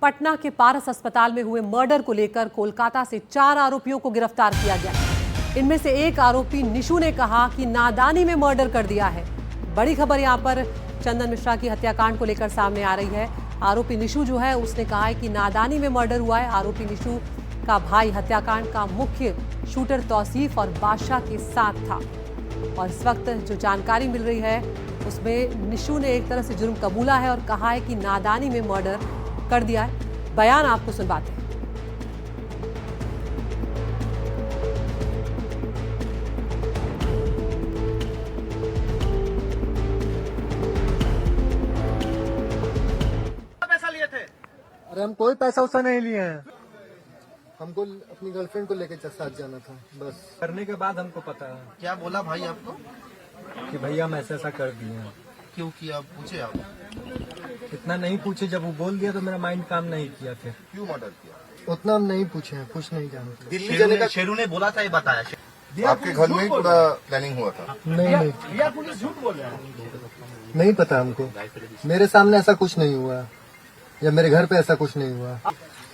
पटना के पारस अस्पताल में हुए मर्डर को लेकर कोलकाता से 4 आरोपियों को गिरफ्तार किया गया। इनमें से एक आरोपी निशु ने कहा कि नादानी में मर्डर कर दिया है। बड़ी खबर यहां पर चंदन मिश्रा की हत्याकांड को लेकर सामने आ रही है। आरोपी निशु जो है उसने कहा है कि नादानी में मर्डर हुआ है। आरोपी निशु का भाई हत्याकांड का मुख्य शूटर तौसीफ और बादशाह के साथ था। और इस वक्त जो जानकारी मिल रही है उसमें निशु ने एक तरह से जुर्म कबूला है और कहा है कि नादानी में मर्डर कर दिया है। बयान आपको सुनवाते हैं। पैसा लिए थे? अरे हम कोई पैसा उसा नहीं लिए हैं। हमको अपनी गर्लफ्रेंड को लेकर साथ जाना था बस। करने के बाद हमको पता है। क्या बोला भाई आपको? कि भैया हम ऐसा ऐसा कर दिए हैं। क्यों किया पूछे आप? इतना नहीं पूछे, जब वो बोल दिया तो मेरा माइंड काम नहीं किया। फिर क्यों मर्डर किया? उतना हम नहीं पूछे हैं, कुछ नहीं जानते। दिल्ली जाने का शेरू ने बोला था, ये बताया। आपके घर में ही पूरा प्लानिंग हुआ था? नहीं पुलिस झूठ बोल रहा है। नहीं पता हमको। मेरे सामने ऐसा कुछ नहीं हुआ या मेरे घर पे ऐसा कुछ नहीं हुआ।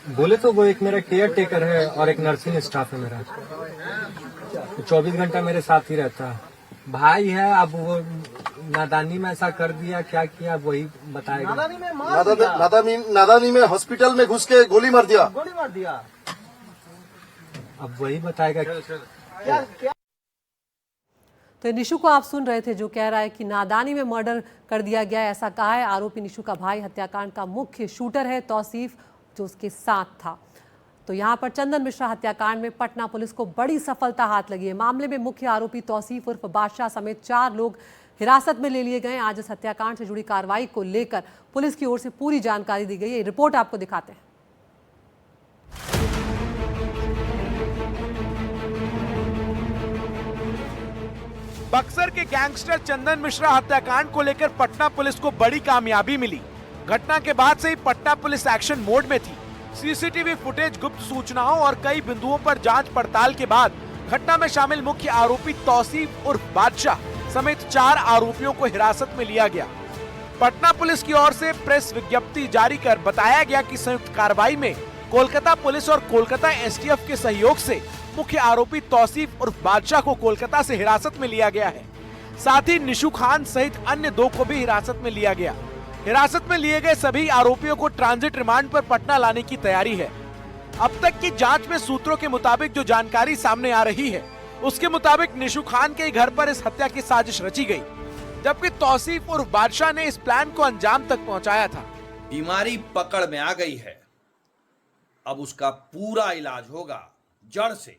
बोले तो वो एक मेरा केयर टेकर है और एक नर्सिंग स्टाफ है मेरा, 24 घंटा मेरे साथ ही रहता है। भाई है, अब वो नादानी में ऐसा कर दिया, क्या किया वही बताएगा। नादानी में हॉस्पिटल में घुस के गोली मार दिया। अब वही बताएगा। तो निशु को आप सुन रहे थे जो कह रहा है कि नादानी में मर्डर कर दिया गया, ऐसा कहा है। आरोपी निशु का भाई हत्याकांड का मुख्य शूटर है तौसीफ, जो उसके साथ था। तो यहाँ पर चंदन मिश्रा हत्याकांड में पटना पुलिस को बड़ी सफलता हाथ लगी है। मामले में मुख्य आरोपी तौसीफ उर्फ बादशाह समेत 4 लोग हिरासत में ले लिए गए। आज इस हत्याकांड से जुड़ी कार्रवाई को लेकर पुलिस की ओर से पूरी जानकारी दी गई है। रिपोर्ट आपको दिखाते हैं। बक्सर के गैंगस्टर चंदन मिश्रा हत्याकांड को लेकर पटना पुलिस को बड़ी कामयाबी मिली। घटना के बाद से ही पटना पुलिस एक्शन मोड में थी। सीसीटीवी फुटेज, गुप्त सूचनाओं और कई बिंदुओं पर जांच पड़ताल के बाद घटना में शामिल मुख्य आरोपी तौसीफ उर्फ बादशाह समेत 4 आरोपियों को हिरासत में लिया गया। पटना पुलिस की ओर से प्रेस विज्ञप्ति जारी कर बताया गया कि संयुक्त कार्रवाई में कोलकाता पुलिस और कोलकाता एसटीएफ के सहयोग से मुख्य आरोपी तौसीफ उर्फ बादशाह को कोलकाता से हिरासत में लिया गया है। साथ ही निशु खान सहित अन्य 2 को भी हिरासत में लिया गया। हिरासत में लिए गए सभी आरोपियों को ट्रांजिट रिमांड पर पटना लाने की तैयारी है। अब तक की जांच में सूत्रों के मुताबिक जो जानकारी सामने आ रही है उसके मुताबिक निशु खान के घर पर इस हत्या की साजिश रची गई, जबकि तौसीफ और बादशाह ने इस प्लान को अंजाम तक पहुंचाया था। बीमारी पकड़ में आ गई है, अब उसका पूरा इलाज होगा जड़ से।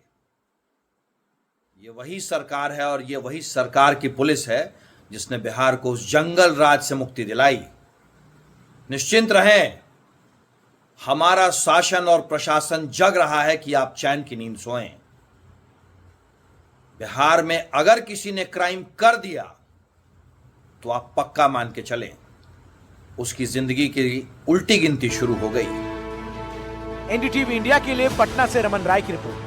ये वही सरकार है और ये वही सरकार की पुलिस है जिसने बिहार को उस जंगल राज से मुक्ति दिलाई। निश्चिंत रहें, हमारा शासन और प्रशासन जग रहा है कि आप चैन की नींद सोएं। बिहार में अगर किसी ने क्राइम कर दिया तो आप पक्का मान के चलें, उसकी जिंदगी की उल्टी गिनती शुरू हो गई। एनडीटीवी इंडिया के लिए पटना से रमन राय की रिपोर्ट।